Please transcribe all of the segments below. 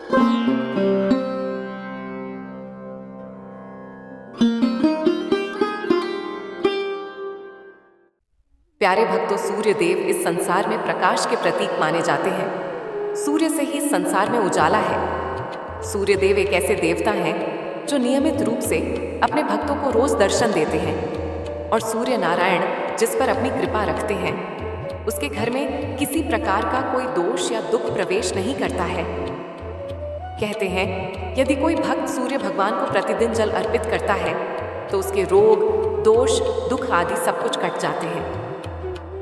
प्यारे भक्तों, सूर्य देव इस संसार में प्रकाश के प्रतीक माने जाते हैं। सूर्य से ही संसार में उजाला है। सूर्य देव एक ऐसे देवता हैं जो नियमित रूप से अपने भक्तों को रोज दर्शन देते हैं और सूर्य नारायण जिस पर अपनी कृपा रखते हैं उसके घर में किसी प्रकार का कोई दोष या दुख प्रवेश नहीं करता है। कहते हैं यदि कोई भक्त सूर्य भगवान को प्रतिदिन जल अर्पित करता है तो उसके रोग, दोष, दुख आदि सब कुछ कट जाते हैं।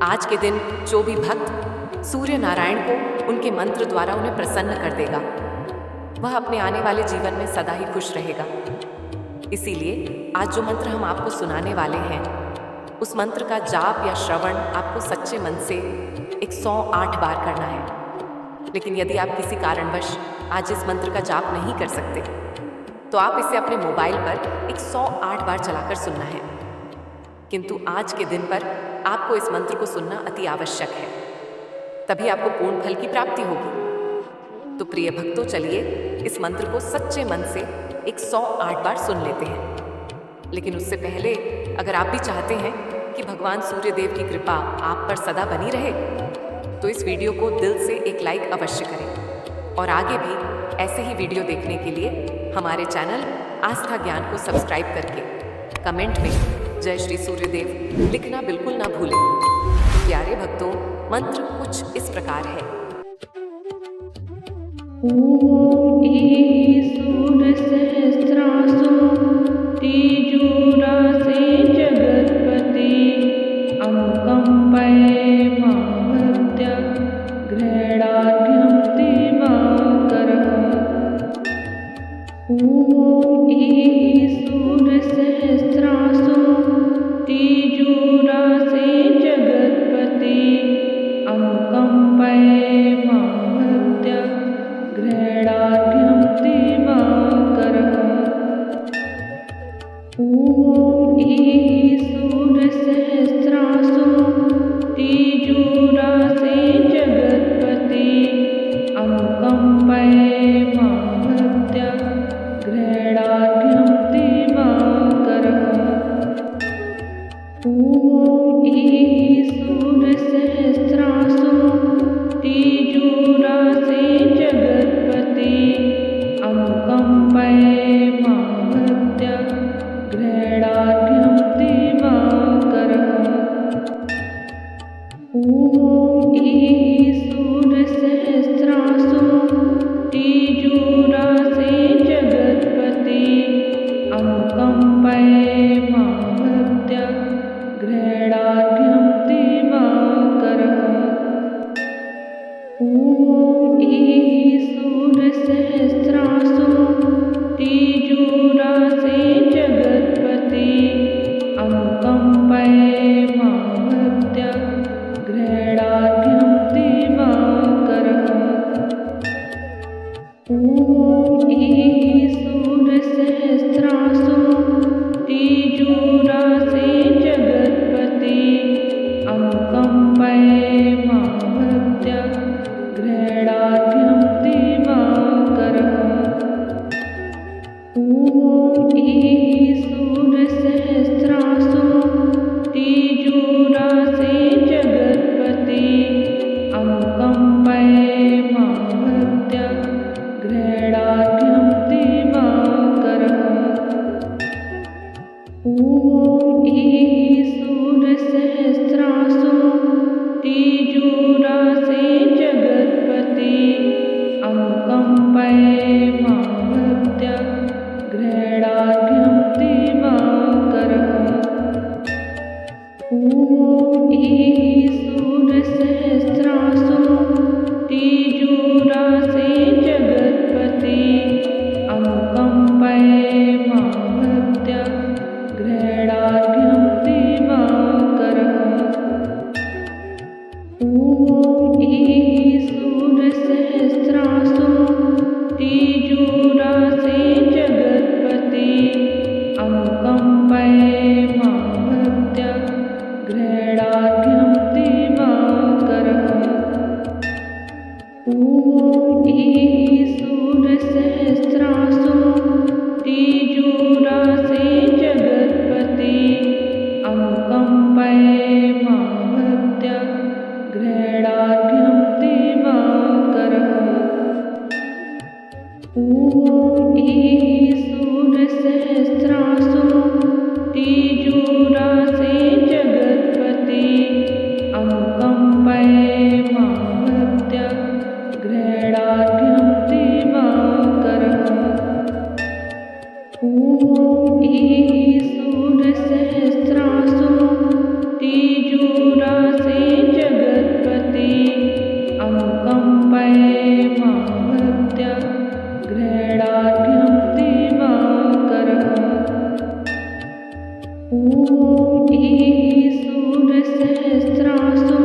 आज के दिन जो भी भक्त सूर्य नारायण को उनके मंत्र द्वारा उन्हें प्रसन्न कर देगा वह अपने आने वाले जीवन में सदा ही खुश रहेगा। इसीलिए आज जो मंत्र हम आपको सुनाने वाले हैं उस मंत्र का जाप या श्रवण आपको सच्चे मन से 108 बार करना है। लेकिन यदि आप किसी कारणवश आज इस मंत्र का जाप नहीं कर सकते तो आप इसे अपने मोबाइल पर 108 बार चलाकर सुनना है। किंतु आज के दिन पर आपको इस मंत्र को सुनना अति आवश्यक है, तभी आपको पूर्ण फल की प्राप्ति होगी। तो प्रिय भक्तों, चलिए इस मंत्र को सच्चे मन से 108 बार सुन लेते हैं। लेकिन उससे पहले अगर आप भी चाहते हैं कि भगवान सूर्य देव की कृपा आप पर सदा बनी रहे तो इस वीडियो को दिल से एक लाइक अवश्य करें और आगे भी ऐसे ही वीडियो देखने के लिए हमारे चैनल आस्था ज्ञान को सब्सक्राइब करके कमेंट में जय श्री सूर्यदेव लिखना बिल्कुल ना भूलें। प्यारे भक्तों, मंत्र कुछ इस प्रकार है। ओम सूर्य सहस्रासु तेजोरासे जगत्पति अनुकंपये माभद्य ग्रहणाढ्यं दिवाकरः। ओम सूर्य सहस्रासु तेजोरासे जगत्पति अनुकंपये माभद्य ग्रहणाढ्यं दिवाकरः। ओम सूर्य सहस्रासु तेजोरासे जगत्पति अनुकंपये माभद्य ग्रहणाढ्यं दिवाकरः। ओम सूर्य सहस्रासु तेजोरासे जगत्पति अनुकंपये माभद्य ग्रहणाढ्यं दिवाकरः। ओम सूर्य सहस्रासु तेजोरासे जगत्पति अनुकंपये माभद्य ग्रहणाढ्यं दिवाकरः। ओम सूर्य सहस्रासु तेजोरासे जगत्पति अनुकंपये माभद्य ग्रहणाढ्यं दिवाकरः। ओम सूर्य सहस्रासु तेजोरासे जगत्पति अनुकंपये माभद्य ग्रहणाढ्यं दिवाकरः। ओम सूर्य सहस्रासु सूरसहस्रासु तीजूरासे जगत्पति अनुकम्पये मा भक्त्या गृह्णार्घ्यं दिवाकरः। ॐ सूरसहस्रासु तीजूरासे जगत्पति अनुकम्पये मा भक्त्या गृह्णार्घ्यं दिवाकरः। ॐ सूरसहस्रासु तीजूरासे जगत्पति अनुकम्पये मा भक्त्या गृह्णार्घ्यं दिवाकरः। ॐ सूरसहस्रासु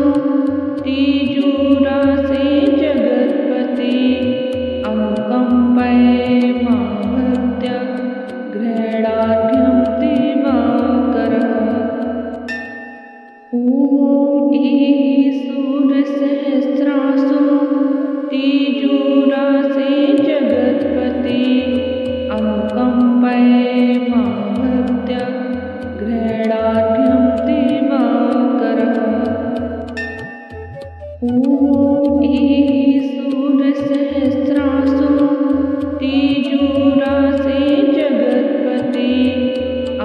तीजूरासे जगत्पति अनुकम्पये मा भक्त्या गृह्णार्घ्यं दिवाकरः। ॐ सूरसहस्रासु तीजूरासे जगत्पति अनुकम्पये मा भक्त्या गृह्णार्घ्यं दिवाकरः। ॐ सूरसहस्रासु तीजूरासे जगत्पति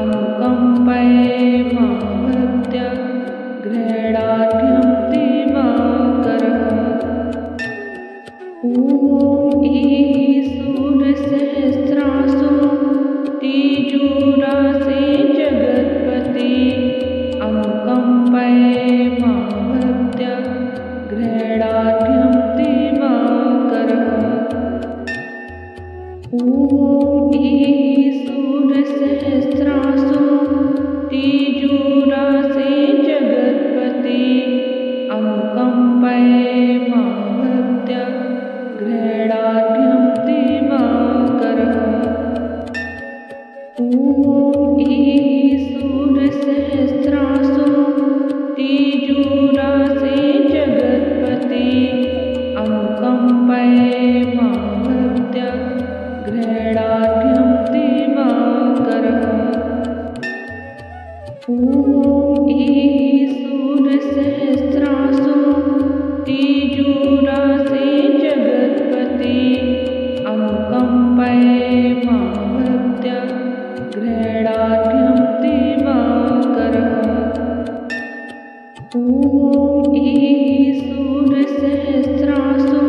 अनुकम्पये मा भक्त्या गृह्णार्घ्यं दिवाकरः। ॐ सूरसहस्रासु तीजूरासे जगत्पति अनुकम्पये मा भक्त्या गृह्णार्घ्यं दिवाकरः। ॐ सूरसहस्रासु तीजूरासे जगत्पति अनुकम्पये मा भक्त्या गृह्णार्घ्यं दिवाकरः। ॐ सूरसहस्रासु तीजूरासे जगत्पति अनुकम्पये मा भक्त्या गृह्णार्घ्यं दिवाकरः। ॐ सूरसहस्रासु तीजूरासे जगत्पति अनुकम्पये मा भक्त्या गृह्णार्घ्यं दिवाकरः। ॐ सूरसहस्रासु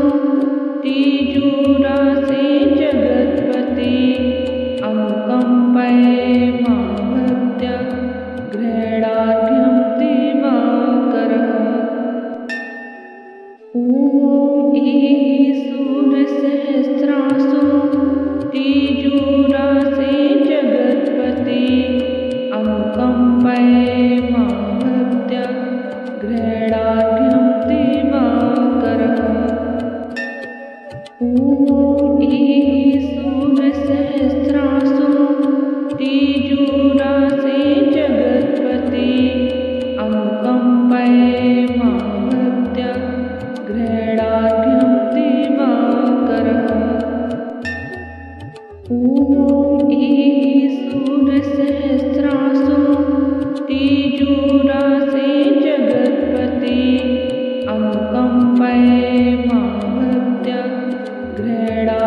तीजूरासे जगत्पति अनुकम्पये मा भक्त्या गृह्णार्घ्यं दिवाकरः। ॐ सूरसहस्रासु तीजूरासे जगत्पति अनुकम्पये मा भक्त्या गृह्णार्घ्यं दिवाकरः। ॐ सूरसहस्रासु तीजूरासे जगत्पति अनुकम्पये मा भक्त्या गृह्णार्घ्यं दिवाकरः। ॐ सूरसहस्रासु तीजूरासे जगत्पति अनुकम्पये मा भक्त्या गृह्णार्घ्यं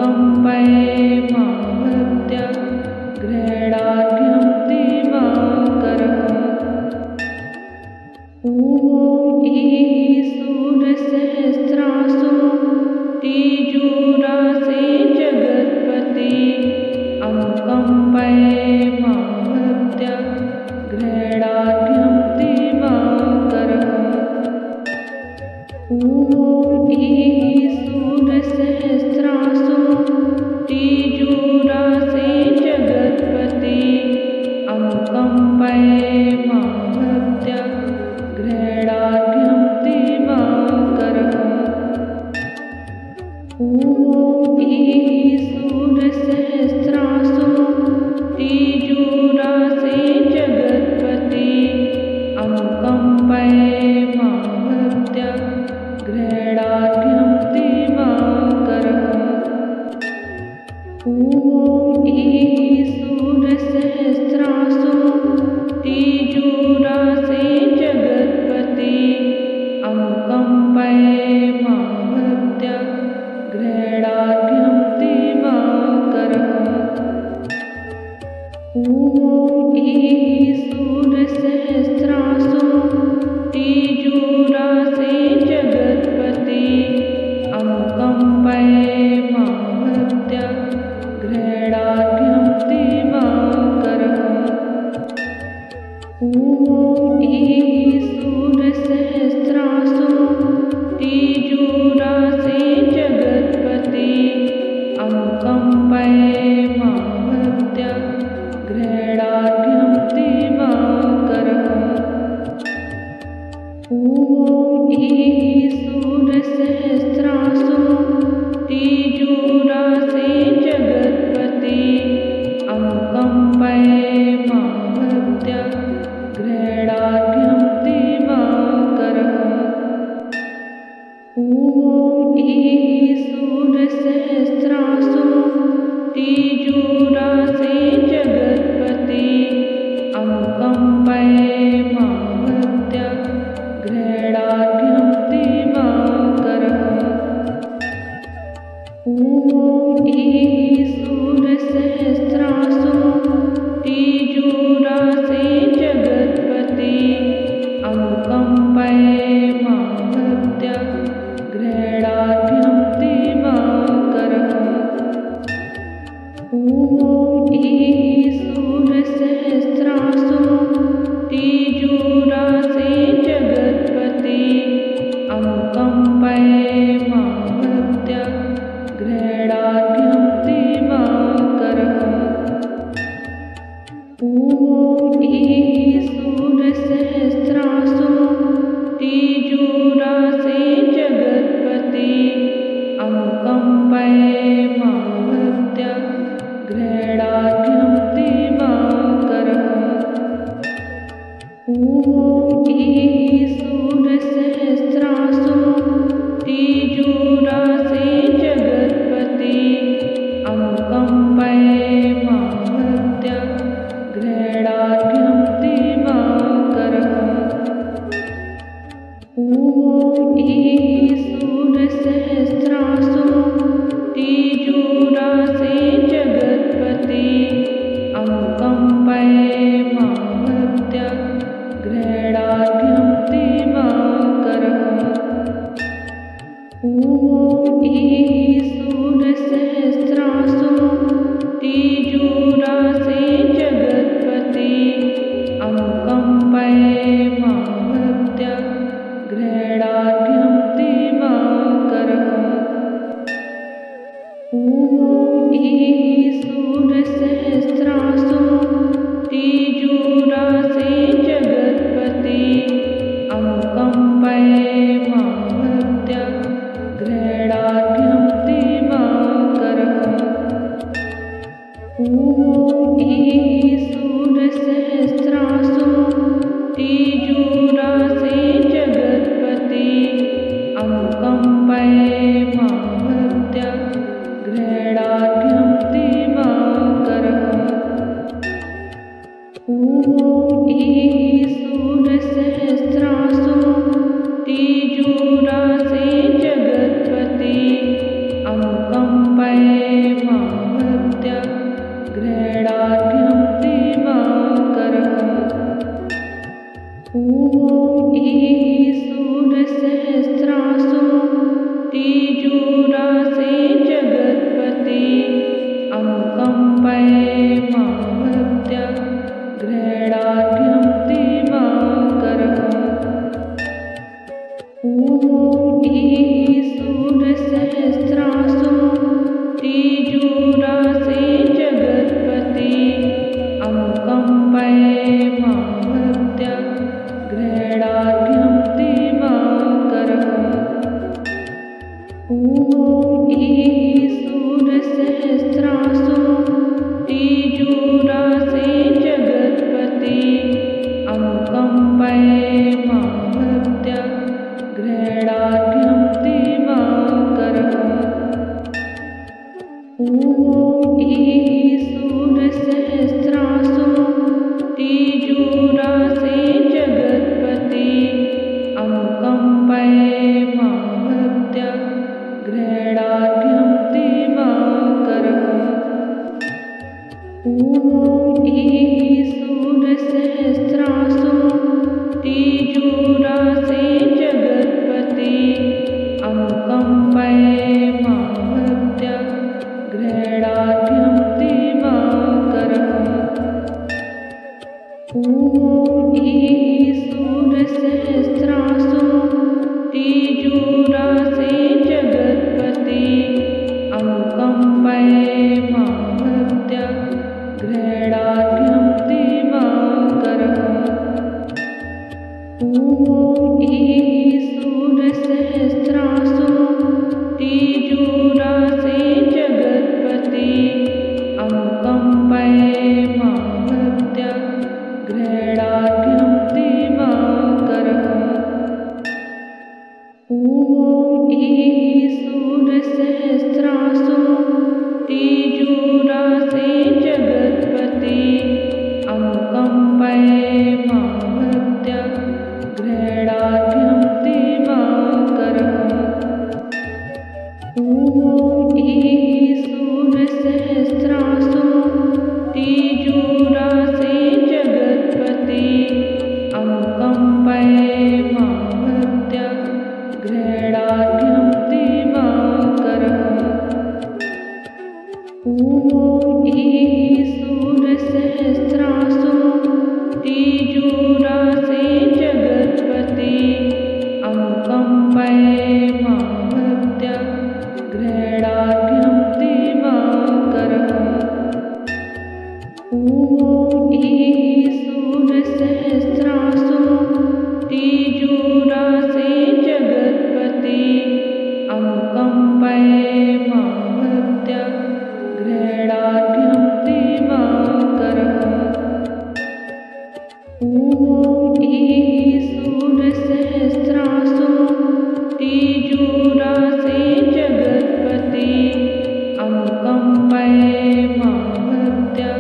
अनुकम्पये मां भक्त्या गृह्णार्घ्यं दिवाकरः। ॐ ईः सूर्यसहस्रासु तिजोरासे जगत्पते अनुकम्पये मां भक्त्या गृह्णार्घ्यं दिवाकरः। ॐ ईः सूर्यसहस्रासु तिजोरासे जगत्पते अनुकम्पये मां भक्त्या गृह्णार्घ्यं दिवाकरः। ॐ ईः सूर्यसहस्रासु तिजोरासे जगत्पते अनुकम्पये मां भक्त्या गृह्णार्घ्यं दिवाकरः। ॐ ईः सूर्यसहस्रासु तिजोरासे जगत्पते अनुकम्पये मां भक्त्या गृह्णार्घ्यं दिवाकरः। ॐ ईः सूर्यसहस्रासु तिजोरासे जगत्पते अनुकम्पये मां भक्त्या गृह्णार्घ्यं दिवाकरः। ॐ ईः सूर्यसहस्रासु तिजोरासे जगत्पते अनुकम्पये मां भक्त्या गृह्णार्घ्यं दिवाकरः। ॐ ईः सूर्यसहस्रासु तिजोरासे जगत्पते अनुकम्पये मां भक्त्या गृह्णार्घ्यं दिवाकरः। ॐ ईः सूर्यसहस्रासु तिजोरासे जगत्पते अनुकम्पये मां भक्त्या गृह्णार्घ्यं दिवाकरः। ॐ ईः सूर्यसहस्रासु तिजोरासे जगत्पते अनुकम्पये मां भक्त्या गृह्णार्घ्यं दिवाकरः। ॐ ईः सूर्यसहस्रासु तिजोरासे जगत्पते अनुकम्पये मां भक्त्या गृह्णार्घ्यं दिवाकरः। ॐ ईः सूर्यसहस्रासु तिजोरासे जगत्पते अनुकम्पये मां भक्त्या गृह्णार्घ्यं दिवाकरः। ॐ ईः सूर्यसहस्रासु तिजोरासे जगत्पते अनुकम्पये मां भक्त्या गृह्णार्घ्यं दिवाकरः। ॐ ईः सूर्यसहस्रासु तिजोरासे जगत्पते अनुकम्पये मां भक्त्या गृह्णार्घ्यं दिवाकरः। ॐ ईः सूर्यसहस्रासु तिजोरासे जगत्पते अनुकम्पये मां भक्त्या गृह्णार्घ्यं दिवाकरः। ॐ ईः सूर्यसहस्रासु तिजोरासे जगत्पते अनुकम्पये मां भक्त्या गृह्णार्घ्यं दिवाकरः। ॐ ईः सूर्यसहस्रासु तिजोरासे जगत्पते अनुकम्पये मां भक्त्या गृह्णार्घ्यं दिवाकरः। ॐ ईः सूर्यसहस्रासु ॐ ईशूरसहस्रासु तीजूरासे जगत्पते अनुकम्पये मां भक्त्या गृह्णाढ्यं दिवाकरः। ॐ ईशूरसहस्रासु तीजूरासे जगत्पते अनुकम्पये मां भक्त्या गृह्णाढ्यं दिवाकरः। ॐ ईशूरसहस्रासु तीजूरासे जगत्पते अनुकम्पये मां भक्त्या गृह्णाढ्यं दिवाकरः। ॐ ईशूरसहस्रासु तीजूरासे जगत्पते अनुकम्पये मां भक्त्या गृह्णाढ्यं दिवाकरः। ॐ ईशूरसहस्रासु तीजूरासे जगत्पते अनुकम्पये मां भक्त्या गृह्णाढ्यं दिवाकरः। ॐ ईशूरसहस्रासु तीजूरासे जगत्पते अनुकम्पये मां भक्त्या गृह्णाढ्यं दिवाकरः। ॐ ईशूरसहस्रासु तीजूरासे जगत्पते अनुकम्पये मां भक्त्या गृह्णाढ्यं दिवाकरः। ॐ ईशूरसहस्रासु तीजूरासे जगत्पते अनुकम्पये मां भक्त्या गृह्णाढ्यं दिवाकरः। ॐ ईशूरसहस्रासु तीजूरासे जगत्पते अनुकम्पये मां भक्त्या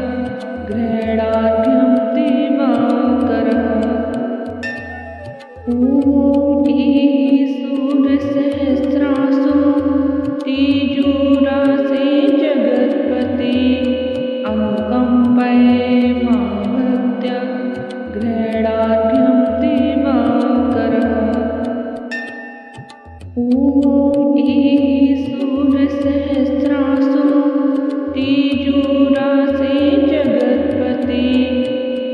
गृह्णाढ्यं दिवाकरः। ॐ ईशूरसहस्रासु तीजूरासे जगत्पते अनुकम्पये मां भक्त्या गृह्णाढ्यं दिवाकरः। ॐ ईशूरसहस्रासु तीजूरासे जगत्पते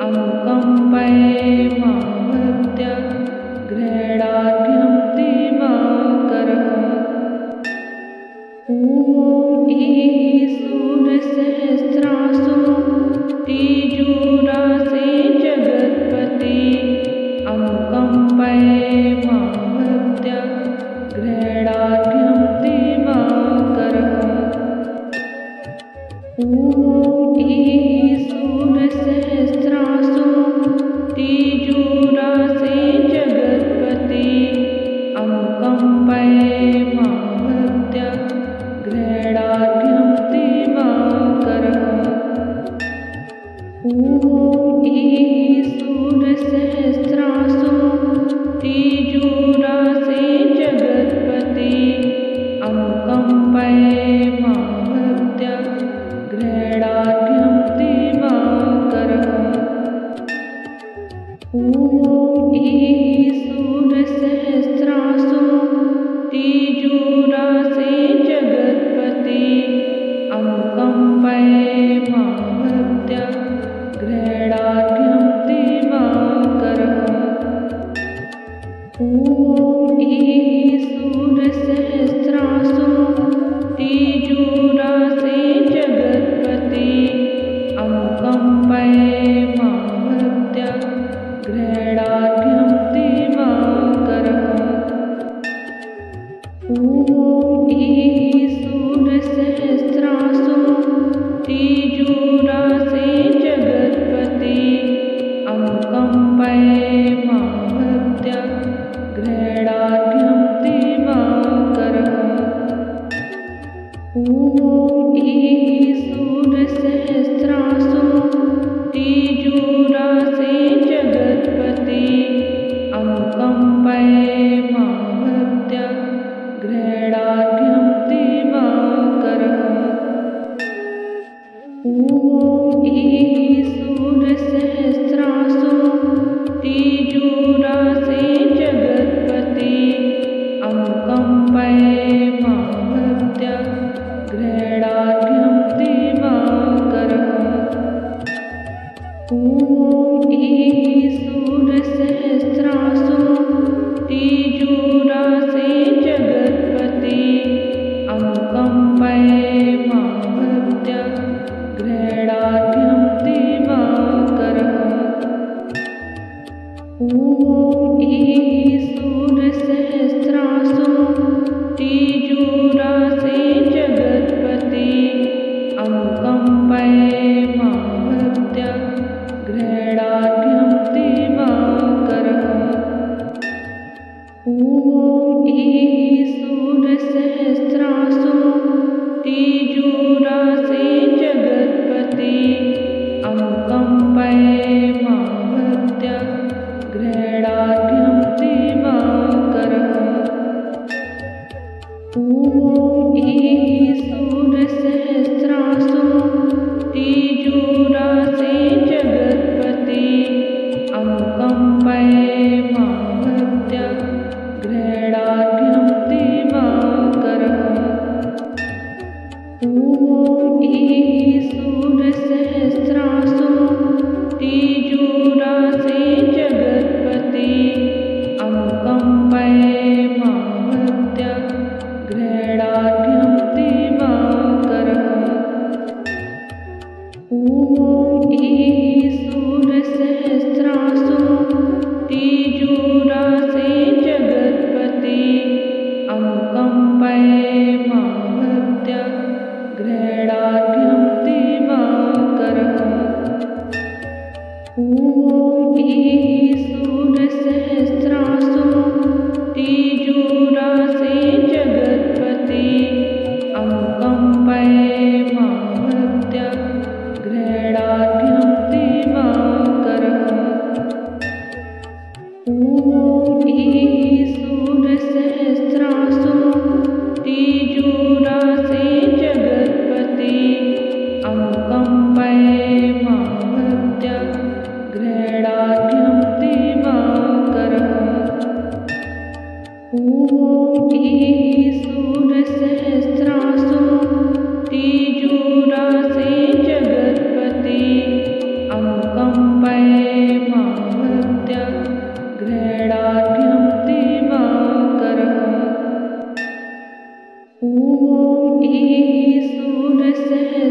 अनुकम्पये मां भक्त्या गृह्णाढ्यं दिवाकरः। ॐ ईशूरसहस्रासु तीजूरासे जगत्पते अनुकम्पये मां भक्त्या गृह्णाढ्यं दिवाकरः। ॐ ईशूरसहस्रासु तीजूरासे जगत्पते अनुकम्पये मां भक्त्या गृह्णाढ्यं दिवाकरः। ॐ ईशूरसहस्रासु तीजूरासे जगत्पते अनुकम्पये मां भक्त्या गृह्णाढ्यं दिवाकरः। ॐ ईशूरसहस्रासु तीजूरासे जगत्पते अनुकम्पये मां भक्त्या गृह्णाढ्यं दिवाकरः। ॐ ईशूरसहस्रासु तीजूरासे जगत्पते अनुकम्पये मां भक्त्या गृह्णाढ्यं दिवाकरः। ॐ ईशूरसहस्रासु ग्रहणाढ्यं दिवाकरः ॐ ईः सूर्यसहस्रासु तीजोरासे जगत्पते अनुकम्पये मां भक्त्या ग्रहणाढ्यं दिवाकरः ॐ ईः सूर्यसहस्रासु तीजोरासे जगत्पते अनुकम्पये मां भक्त्या ग्रहणाढ्यं दिवाकरः ॐ ईः सूर्यसहस्रासु तीजोरासे जगत्पते अनुकम्पये मां भक्त्या ग्रहणाढ्यं दिवाकरः ॐ ईः सूर्यसहस्रासु तीजोरासे जगत्पते अनुकम्पये मां भक्त्या ग्रहणाढ्यं दिवाकरः ॐ ईः सूर्यसहस्रासु तीजोरासे जगत्पते अनुकम्पये मां भक्त्या ग्रहणाढ्यं दिवाकरः ॐ ईः सूर्यसहस्रासु तीजोरासे जगत्पते अनुकम्पये मां भक्त्या ग्रहणाढ्यं दिवाकरः ॐ ईः सूर्यसहस्रासु तीजोरासे जगत्पते अनुकम्पये मां भक्त्या ग्रहणाढ्यं दिवाकरः ॐ ईः सूर्यसहस्रासु तीजोरासे जगत्पते अनुकम्पये मां भक्त्या ग्रहणाढ्यं दिवाकरः ॐ ईः सूर्यसहस्रासु तीजोरासे जगत्पते अनुकम्पये मां भक्त्या ग्रहणाढ्यं दिवाकरः ॐ ईः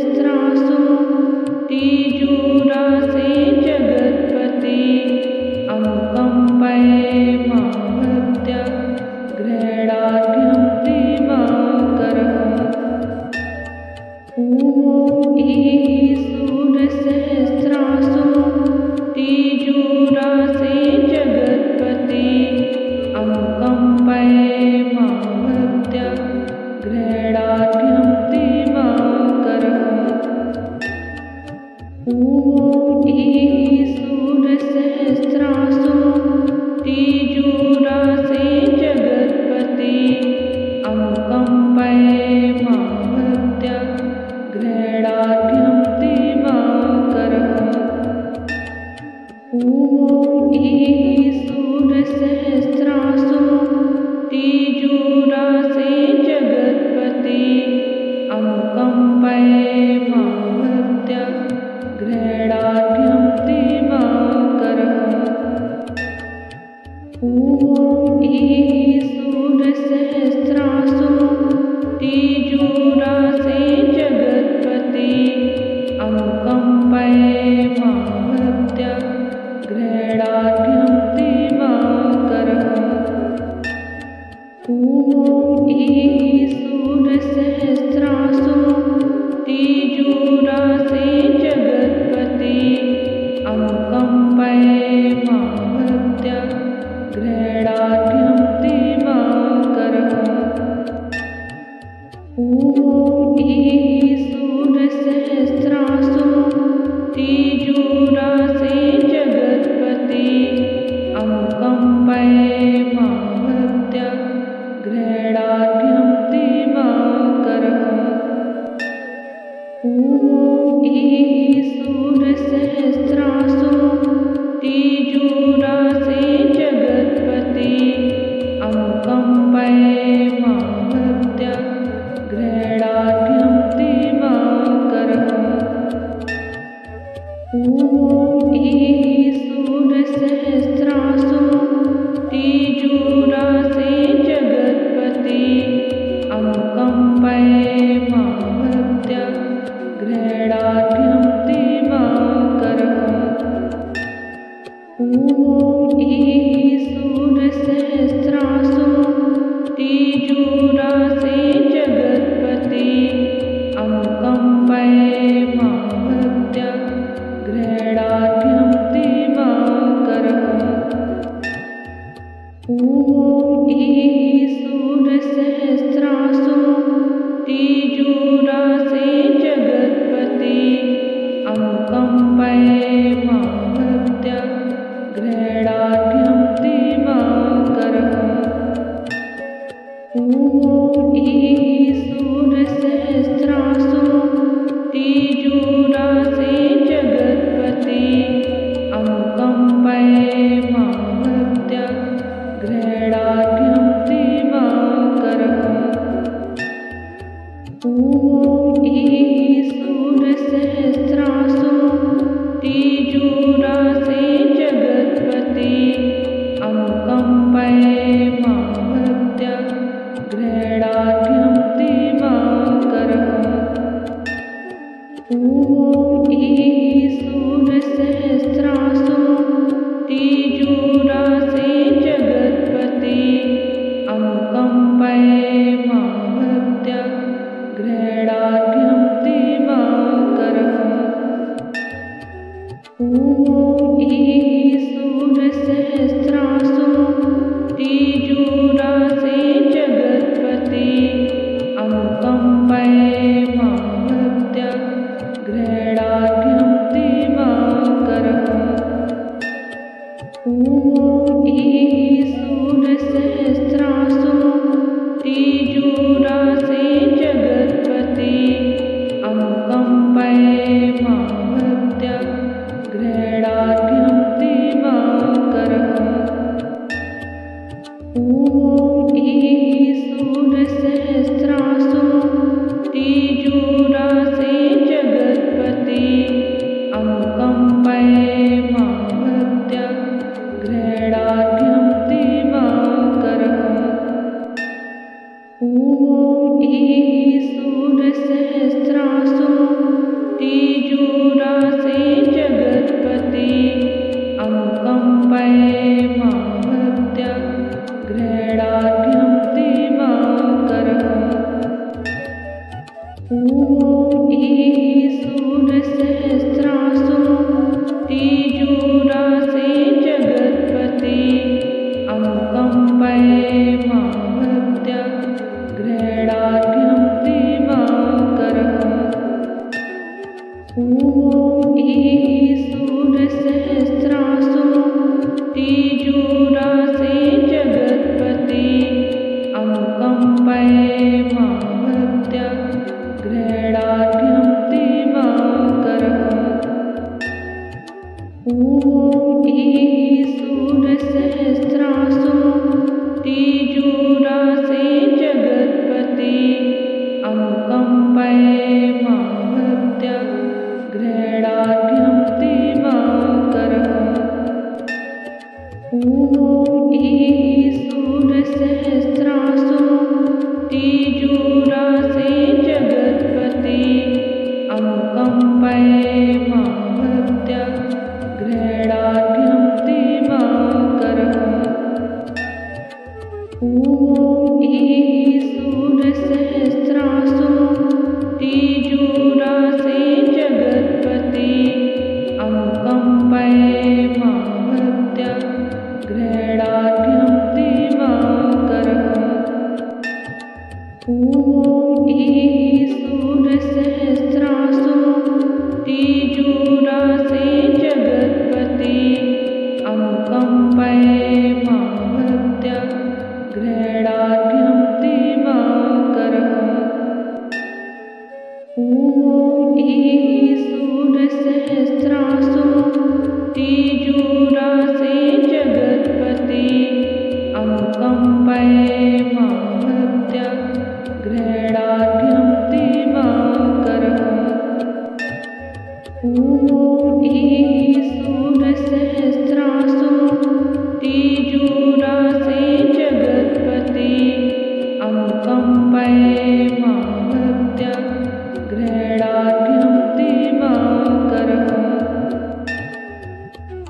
सूर्यसहस्रासु तीजोरासे जगत्पते अनुकम्पये मां भक्त्या ग्रहणाढ्यं दिवाकरः ॐ ईः सूर्यसहस्रासु तीजोरासे जगत्पते अनुकम्पये मां भक्त्या ग्रहणाढ्यं दिवाकरः ॐ ईः सूर्यसहस्रासु तीजोरासे जगत्पते अनुकम्पये मां भक्त्या ग्रहणाढ्यं दिवाकरः ॐ ईः सूर्यसहस्रासु तीजोरासे जगत्पते अनुकम्पये मां भक्त्या ग्रहणाढ्यं दिवाकरः ॐ ईः सूर्यसहस्रासु तीजोरासे जगत्पते अनुकम्पये मां भक्त्या ग्रहणाढ्यं दिवाकरः ॐ ईः सूर्यसहस्रासु तीजोरासे जगत्पते अनुकम्पये मां भक्त्या ग्रहणाढ्यं दिवाकरः ॐ ईः सूर्यसहस्रासु तीजोरासे जगत्पते अनुकम्पये मां भक्त्या ग्रहणाढ्यं दिवाकरः ॐ ईः सूर्यसहस्रासु तीजोरासे जगत्पते अनुकम्पये मां भक्त्या ग्रहणाढ्यं ॐ ईः सूर्यसहस्रासु तीजोरासे जगत्पते अनुकम्पये मां भक्त्या गृह्णार्घ्यं दिवाकरः। ॐ ईः सूर्यसहस्रासु तीजोरासे जगत्पते अनुकम्पये मां भक्त्या गृह्णार्घ्यं दिवाकरः। ॐ ईः सूर्यसहस्रासु तीजोरासे जगत्पते अनुकम्पये मां भक्त्या गृह्णार्घ्यं दिवाकरः। ॐ ईः सूर्यसहस्रासु तीजोरासे जगत्पते अनुकम्पये मां भक्त्या गृह्णार्घ्यं दिवाकरः। ॐ ईः सूर्यसहस्रासु तीजोरासे जगत्पते अनुकम्पये मां भक्त्या गृह्णार्घ्यं दिवाकरः। ॐ ईः सूर्यसहस्रासु तीजोरासे जगत्पते अनुकम्पये मां भक्त्या गृह्णार्घ्यं दिवाकरः। ॐ ईः सूर्यसहस्रासु तीजोरासे जगत्पते अनुकम्पये मां भक्त्या गृह्णार्घ्यं दिवाकरः। ॐ ईः सूर्यसहस्रासु तीजोरासे जगत्पते अनुकम्पये मां भक्त्या गृह्णार्घ्यं दिवाकरः। ॐ ईः सूर्यसहस्रासु तीजोरासे जगत्पते अनुकम्पये मां भक्त्या गृह्णार्घ्यं दिवाकरः। ॐ ईः सूर्यसहस्रासु तीजोरासे जगत्पते अनुकम्पये मां भक्त्या गृह्णार्घ्यं दिवाकरः। ॐ ईः सूर्यसहस्रासु तीजोरासे जगत्पते अनुकम्पये मां भक्त्या गृह्णार्घ्यं दिवाकरः। ॐ ईः सूर्यसहस्रासु तीजोरासे जगत्पते अनुकम्पये मां भक्त्या गृह्णार्घ्यं दिवाकरः। ॐ ईः सूर्यसहस्रासु तीजोरासे जगत्पते अनुकम्पये मां भक्त्या गृह्णार्घ्यं दिवाकरः।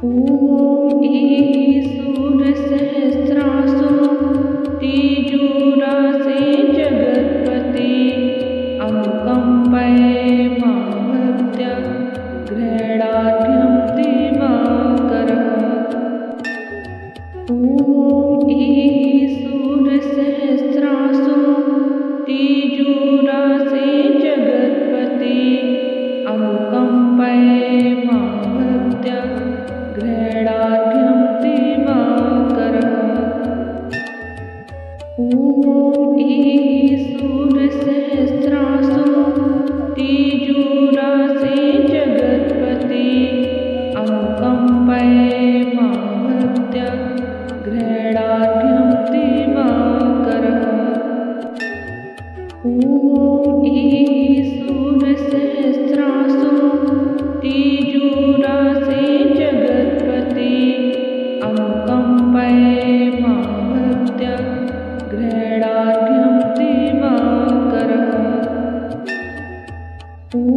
ॐ ईः सूर्यसहस्रासु तीजोरासे जगत्पते अनुकम्पये मां भक्त्या गृह्णार्घ्यं दिवाकरः। ॐ ईः सूर्यसहस्रासु तीजोरासे जगत्पते अनुकम्पये मां भक्त्या गृह्णार्घ्यं दिवाकरः।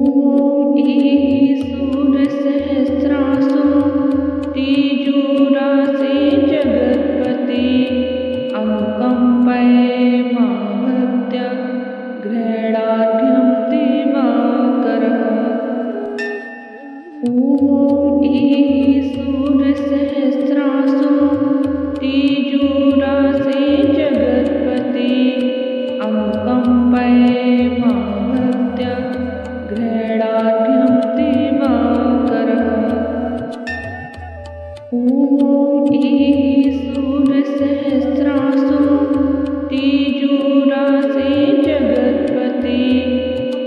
ॐ ईश्वरसहस्रासु तीजोरासे जगत्पते अनुकम्पये मां भक्त्या गृह्णाढ्यं दिवाकरः। ॐ ईश्वरसहस्रासु तीजोरासे जगत्पते अनुकम्पये मां भक्त्या गृह्णाढ्यं दिवाकरः। ॐ ईश्वरसहस्रासु तीजोरासे जगत्पते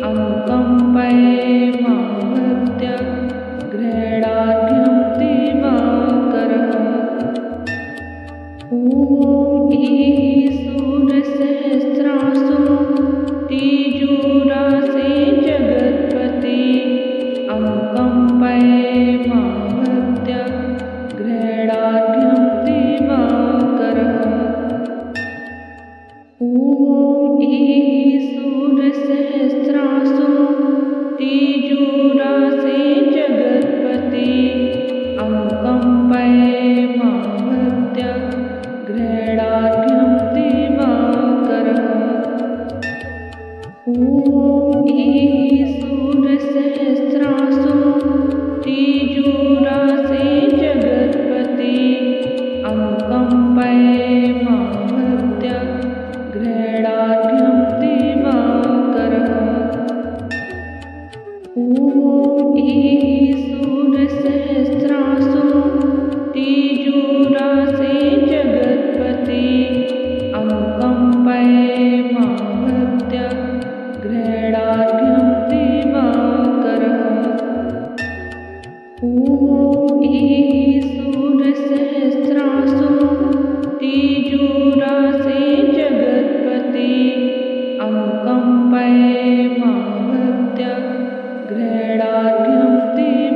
अनुकम्पये मां भक्त्या गृह्णाढ्यं दिवाकरः। ॐ ईश्वरसहस्रासु तीजोरासे जगत्पते अनुकम्पये मां भक्त्या गृह्णाढ्यं दिवाकरः। ॐ ईश्वरसहस्रासु तीजोरासे जगत्पते अनुकम्पये मां भक्त्या गृह्णाढ्यं दिवाकरः। ॐ ईश्वरसहस्रासु तीजोरासे जगत्पते अनुकम्पये मां भक्त्या गृह्णाढ्यं दिवाकरः। ॐ ईश्वरसहस्रासु तीजोरासे जगत्पते अनुकम्पये मां भक्त्या गृह्णाढ्यं दिवाकरः। ॐ ईश्वरसहस्रासु तीजोरासे जगत्पते अनुकम्पये मां भक्त्या गृह्णाढ्यं दिवाकरः।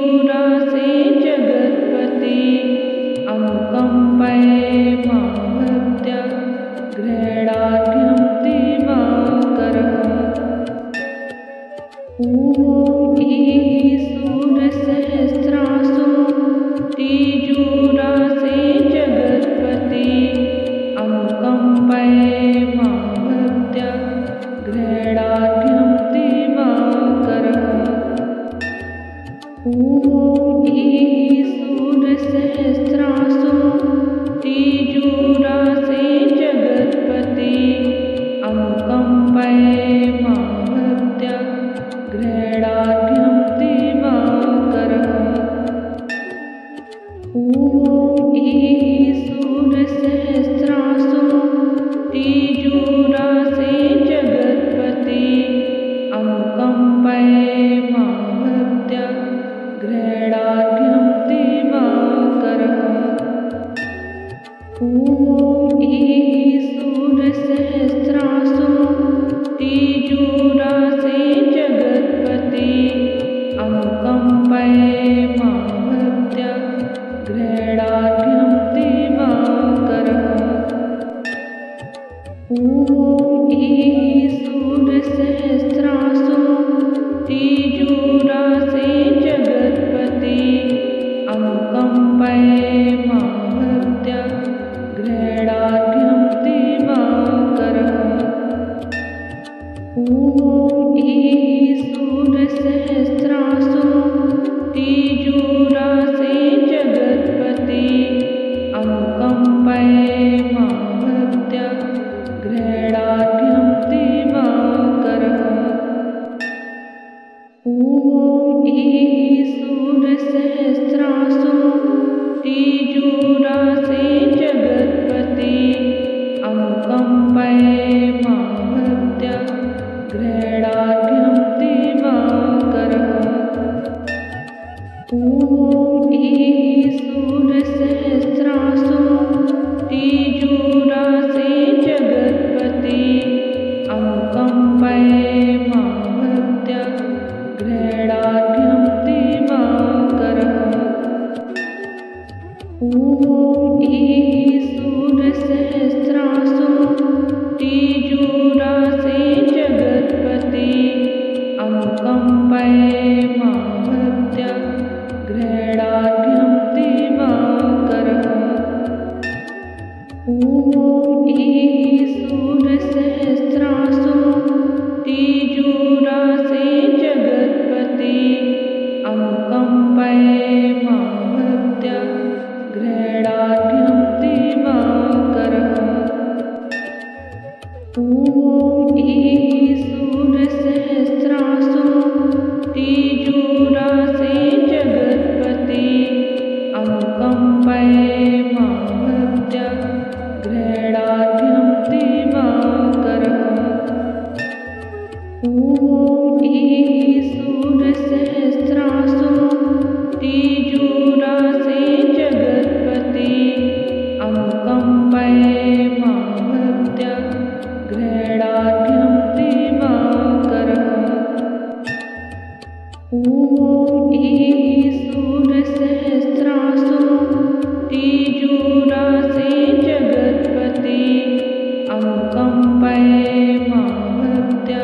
तीजूरासे जगत्पति अनुकम्पये मां भक्त्या गृह्णार्घ्यं दिवाकरः। ॐ ईः सूर्यसहस्रासु तीजूरासे जगत्पति अनुकम्पये मां भक्त्या गृह्णार्घ्यं दिवाकरः। ॐ ईः सूर्यसहस्रासु तीजूरासे जगत्पति अनुकम्पये मां भक्त्या गृह्णार्घ्यं दिवाकरः। ॐ ईः सूर्यसहस्रासु तीजूरासे जगत्पति अनुकम्पये मां भक्त्या गृह्णार्घ्यं दिवाकरः। ॐ ईः सूर्यसहस्रासु तीजूरासे जगत्पति अनुकम्पये मां भक्त्या गृह्णार्घ्यं दिवाकरः। ॐ ईः सूर्यसहस्रासु तीजूरासे जगत्पति अनुकम्पये मां भक्त्या गृह्णार्घ्यं दिवाकरः। ॐ ईः सूर्यसहस्रासु तीजूरासे जगत्पति अनुकम्पये मां भक्त्या गृह्णार्घ्यं दिवाकरः। ॐ ईः सूर्यसहस्रासु तीजूरासे जगत्पति अनुकम्पये मां भक्त्या गृह्णार्घ्यं दिवाकरः। ॐ ईः सूर्यसहस्रासु तीजूरासे जगत्पति अनुकम्पये मां भक्त्या गृह्णार्घ्यं दिवाकरः। ॐ ईः सूर्यसहस्रासु तीजूरासे जगत्पति अनुकम्पये मां भक्त्या गृह्णार्घ्यं दिवाकरः। ॐ ईः सूर्यसहस्रासु तीजूरासे जगत्पति अनुकम्पये मां भक्त्या गृह्णार्घ्यं दिवाकरः। ॐ ईः सूर्यसहस्रासु तीजूरासे जगत्पति अनुकम्पये मां भक्त्या गृह्णार्घ्यं दिवाकरः। ॐ ईः सूर्यसहस्रासु तीजूरासे जगत्पति अनुकम्पये मां भक्त्या गृह्णार्घ्यं दिवाकरः। ॐ ईः सूर्यसहस्रासु तीजूरासे जगत्पति अनुकम्पये मां भक्त्या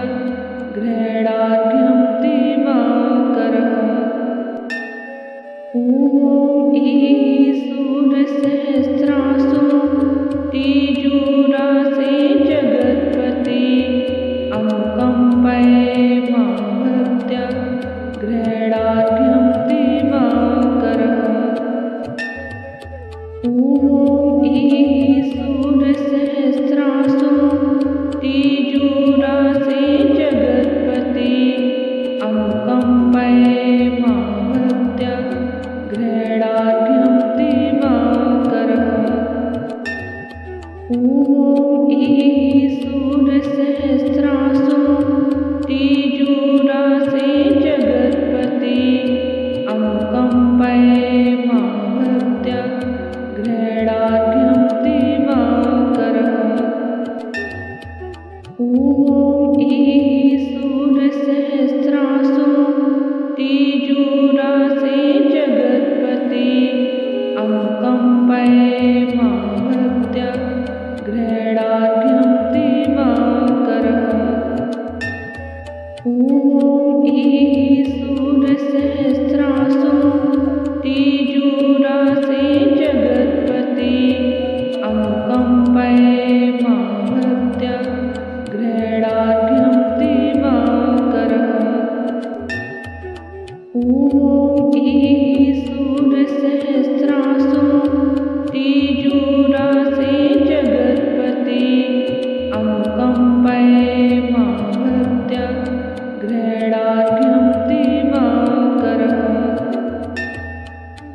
गृह्णार्घ्यं दिवाकरः। ॐ ईः सूर्यसहस्रासु तीजूरासे जगत्पति अनुकम्पये मां भक्त्या गृह्णार्घ्यं दिवाकरः। ॐ ईः सूर्यसहस्रासु तीजूरासे जगत्पति अनुकम्पये मां भक्त्या गृह्णार्घ्यं दिवाकरः। ॐ ईः सूर्यसहस्रासु तीजूरासे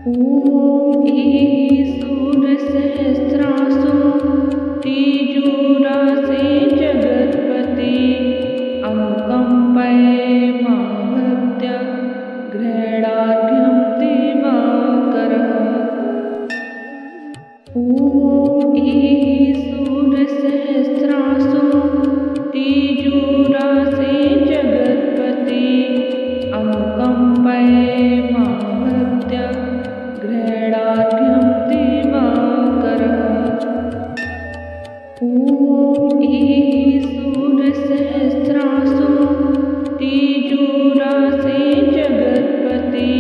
ॐ ईशूरसहस्रासु तीजूरासे जगत्पति अनुकम्पये माभक्त्या गृह्णाढ्यं दिवाकरः। ॐ ईशूरसहस्रासु तीजूरासे जगत्पति अनुकम्पये माभक्त्या गृह्णाढ्यं दिवाकरः। ॐ ईशूरसहस्रासु तीजूरासे जगत्पति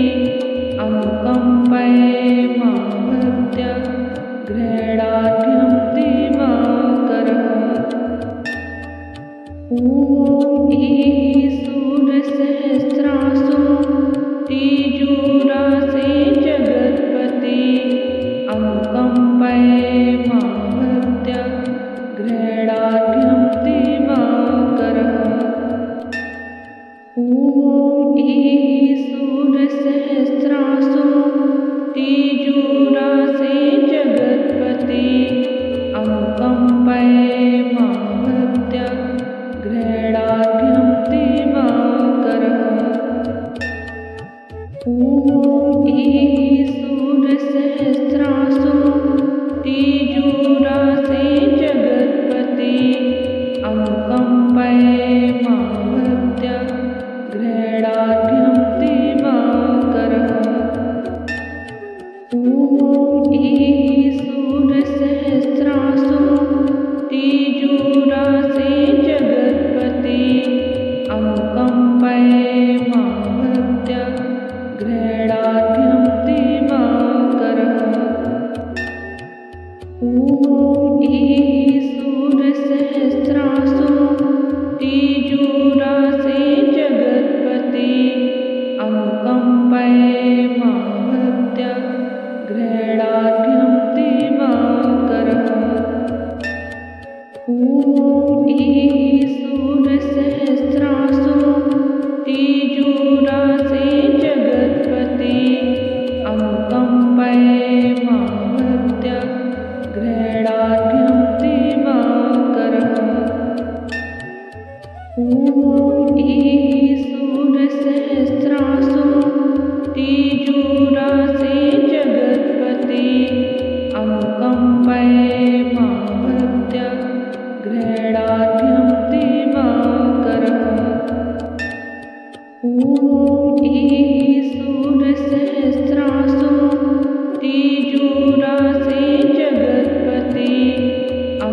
अनुकम्पये माभक्त्या गृह्णाढ्यं दिवाकरः। ॐ ईशूरसहस्रासु तीजूरासे जगत्पति अनुकम्पये माभक्त्या गृह्णाढ्यं दिवाकरः। ॐ ईशूरसहस्रासु तीजूरासे जगत्पति अनुकम्पये माभक्त्या गृह्णाढ्यं दिवाकरः। ॐ ईशूरसहस्रासु तीजूरासे जगत्पति अनुकम्पये माभक्त्या गृह्णाढ्यं दिवाकरः। ॐ ईशूरसहस्रासु तीजूरासे जगत्पति अनुकम्पये माभक्त्या गृह्णाढ्यं दिवाकरः। ॐ ईशूरसहस्रासु तीजूरासे जगत्पति अनुकम्पये माभक्त्या गृह्णाढ्यं दिवाकरः। ॐ ईशूरसहस्रासु तीजूरासे जगत्पति अनुकम्पये माभक्त्या गृह्णाढ्यं दिवाकरः। ॐ ईशूरसहस्रासु तीजूरासे जगत्पति अनुकम्पये माभक्त्या गृह्णाढ्यं दिवाकरः। ॐ ईशूरसहस्रासु तीजूरासे जगत्पति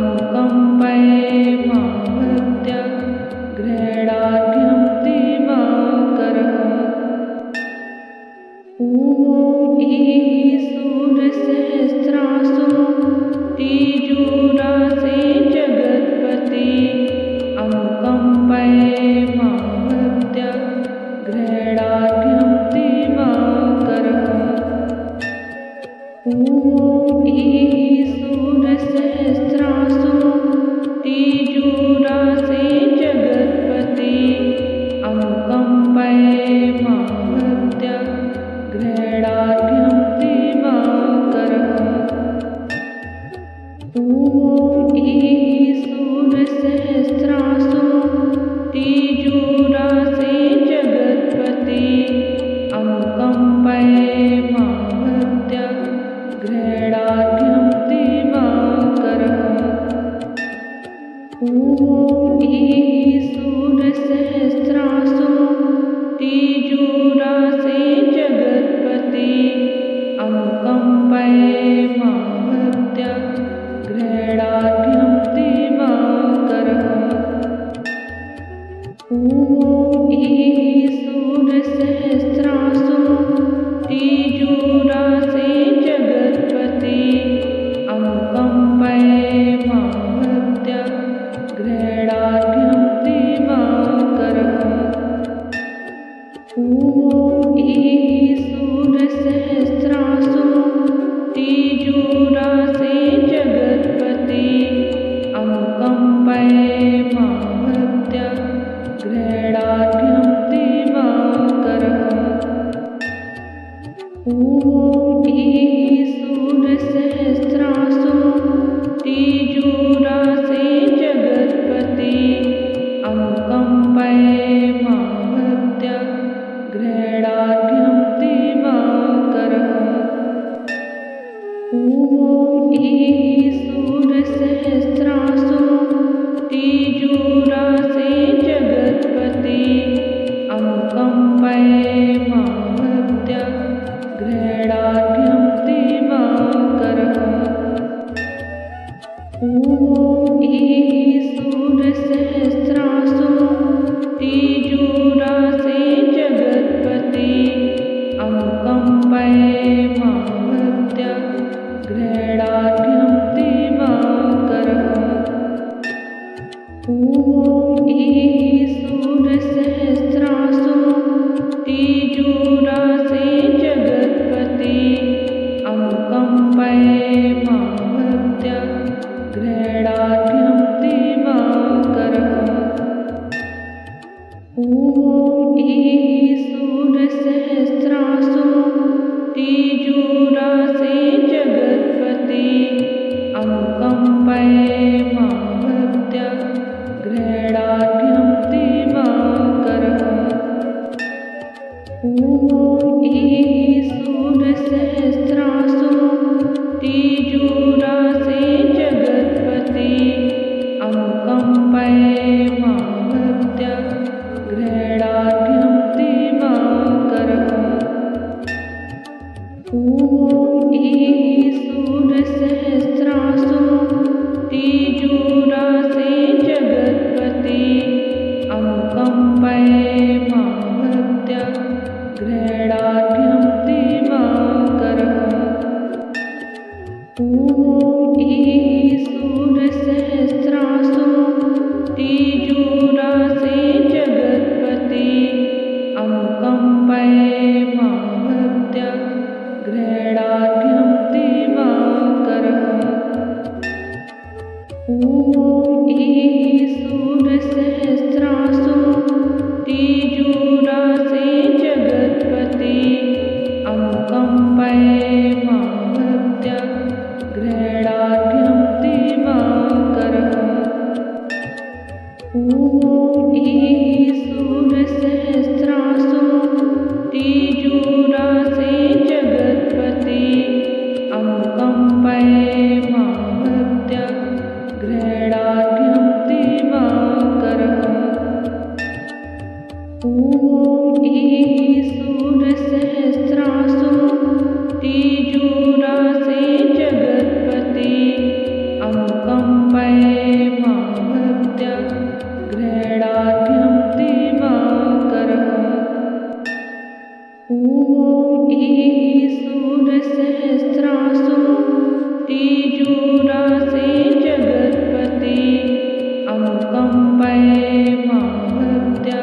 अनुकम्पये माभक्त्या गृह्णाढ्यं दिवाकरः। ॐ ईशूरसहस्रासु तीजूरासे जगत्पति अनुकम्पये माभक्त्या गृह्णाढ्यं दिवाकरः। ॐ ईशूरसहस्रासु तीजूरासे जगत्पति अनुकम्पये माभक्त्या गृह्णाढ्यं दिवाकरः। ॐ ईशूरसहस्रासु तीजूरासे जगत्पति अनुकम्पये माभक्त्या गृह्णाढ्यं सूर्यसहस्रासु तीजूरासे जगत्पति अनुकम्पये मां भक्त्या गृह्णार्घ्यं दिवाकरः। ॐ ईः सूर्यसहस्रासु तीजूरासे जगत्पति अनुकम्पये मां भक्त्या गृह्णार्घ्यं दिवाकरः। ॐ ईः सूर्यसहस्रासु तीजूरासे जगत्पति अनुकम्पये मां भक्त्या गृह्णार्घ्यं दिवाकरः। ॐ ईः सूर्यसहस्रासु तीजूरासे जगत्पति अनुकम्पये मां भक्त्या गृह्णार्घ्यं दिवाकरः। ॐ ईः सूर्यसहस्रासु तीजूरासे जगत्पति अनुकम्पये मां भक्त्या गृह्णार्घ्यं दिवाकरः। ॐ ईः सूर्यसहस्रासु तीजूरासे जगत्पति अनुकम्पये मां भक्त्या गृह्णार्घ्यं दिवाकरः। ॐ ईः सूर्यसहस्रासु तीजूरासे जगत्पति अनुकम्पये मां भक्त्या गृह्णार्घ्यं दिवाकरः। ॐ ईः सूर्यसहस्रासु तीजूरासे जगत्पति अनुकम्पये मां भक्त्या गृह्णार्घ्यं दिवाकरः। ॐ ईः सूर्यसहस्रासु तीजूरासे जगत्पति अनुकम्पये मां भक्त्या गृह्णार्घ्यं दिवाकरः। ॐ ईः सूर्यसहस्रासु तीजूरासे जगत्पति अनुकम्पये मां भक्त्या गृह्णार्घ्यं दिवाकरः। ॐ ईः सूर्यसहस्रासु तीजूरासे जगत्पति अनुकम्पये मां भक्त्या गृह्णार्घ्यं दिवाकरः। ॐ ईः सूर्यसहस्रासु तीजूरासे जगत्पति अनुकम्पये मां भक्त्या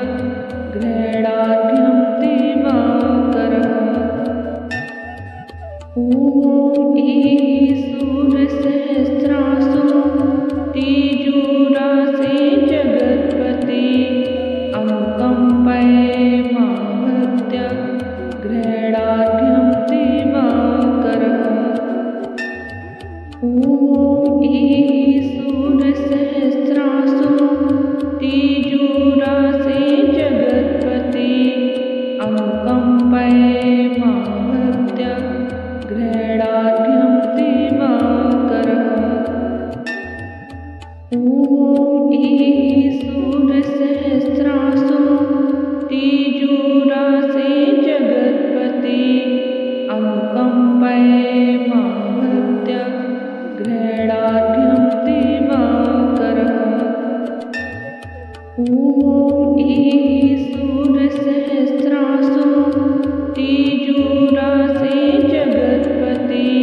गृह्णार्घ्यं दिवाकरः। ॐ ईः सूर्यसहस्रासु तीजूरासे जगत्पति अनुकम्पये मां भक्त्या गृह्णार्घ्यं दिवाकरः। ॐ ईः सूर्यसहस्रासु तीजूरासे जगत्पति अनुकम्पये मां भक्त्या गृह्णार्घ्यं दिवाकरः। ॐ ईः सूर्यसहस्रासु तीजूरासे जगत्पति अनुकम्पये मां भक्त्या गृह्णार्घ्यं दिवाकरः। ॐ ईः सूर्यसहस्रासु तीजूरासे जगत्पति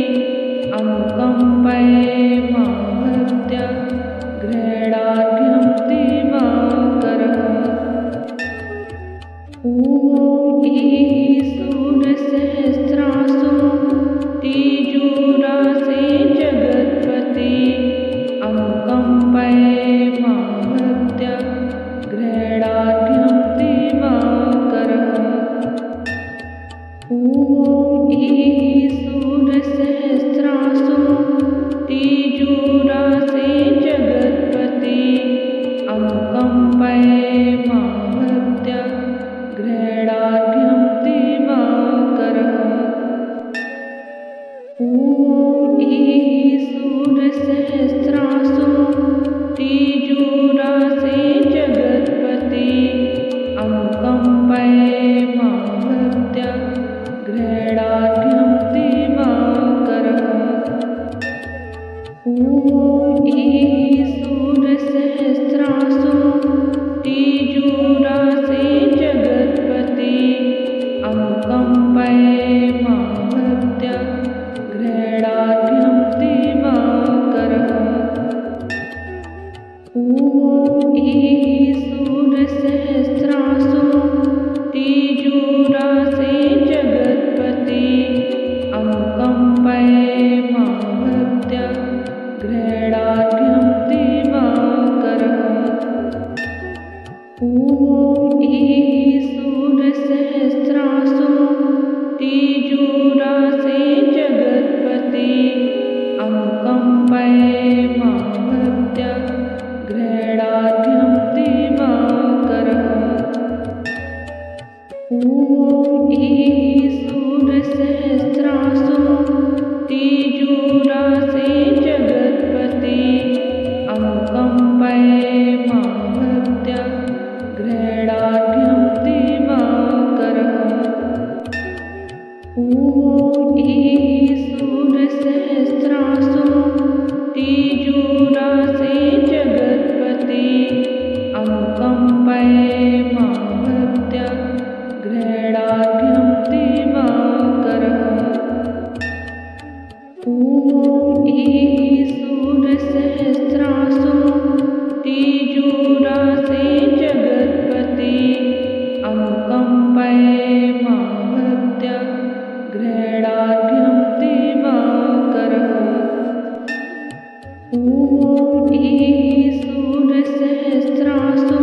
अनुकम्पयेमाभक्त्या गृह्णार्घ्यं दिवाकरः। ॐ ईः सूर्यसहस्रासु तिजोरासे जगत्पते अनुकम्पयेमाभक्त्या गृह्णार्घ्यं दिवाकरः। ॐ ईः सूर्यसहस्रासु तिजोरासे जगत्पते अनुकम्पयेमाभक्त्या गृह्णार्घ्यं दिवाकरः। ॐ ईः सूर्यसहस्रासु तिजोरासे जगत्पते अनुकम्पयेमाभक्त्या गृह्णार्घ्यं दिवाकरः। ॐ ईः सूर्यसहस्रासु तिजोरासे जगत्पते अनुकम्पयेमाभक्त्या गृह्णार्घ्यं दिवाकरः। ॐ ईः सूर्यसहस्रासु